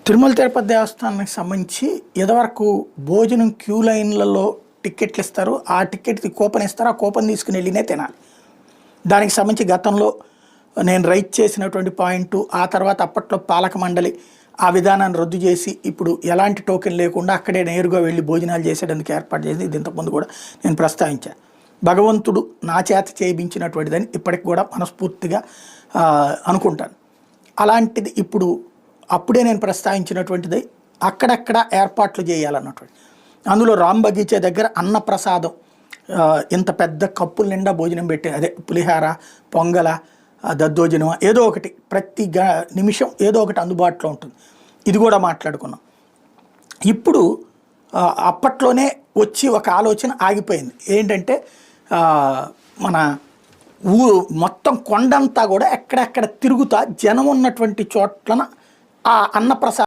తిరుమల తిరుపతి దేవస్థానానికి సంబంధించి ఇదివరకు భోజనం క్యూ లైన్లలో టిక్కెట్లు ఇస్తారు. ఆ టిక్కెట్కి కూపన్ ఇస్తారు. ఆ కూపన్ తీసుకుని వెళ్ళినే తినాలి. దానికి సంబంధించి గతంలో నేను రైట్ చేసినటువంటి పాయింట్, ఆ తర్వాత అప్పట్లో పాలక మండలి ఆ విధానాన్ని రద్దు చేసి ఇప్పుడు ఎలాంటి టోకెన్ లేకుండా అక్కడే నేరుగా వెళ్ళి భోజనాలు చేసేందుకు ఏర్పాటు చేసి ఇది ఇంతకుముందు కూడా నేను ప్రస్తావించాను. భగవంతుడు నా చేత చేయించినటువంటిదని ఇప్పటికి కూడా మనస్ఫూర్తిగా అనుకుంటాను. అలాంటిది ఇప్పుడు అప్పుడే నేను ప్రస్తావించినటువంటిది అక్కడక్కడ ఏర్పాట్లు చేయాలన్నటువంటి. అందులో రామ్ బగీచా దగ్గర అన్నప్రసాదం ఇంత పెద్ద కప్పుల నిండా భోజనం పెట్టి, అదే పులిహార, పొంగల, దద్దోజనం, ఏదో ఒకటి ప్రతి నిమిషం ఏదో ఒకటి అందుబాటులో ఉంటుంది. ఇది కూడా మాట్లాడుకున్నాం. ఇప్పుడు అప్పట్లోనే వచ్చి ఒక ఆలోచన ఆగిపోయింది. ఏంటంటే మన మొత్తం కొండంతా కూడా ఎక్కడెక్కడ తిరుగుతా జనం ఉన్నటువంటి చోట్లన ఆ అన్నప్రసాదం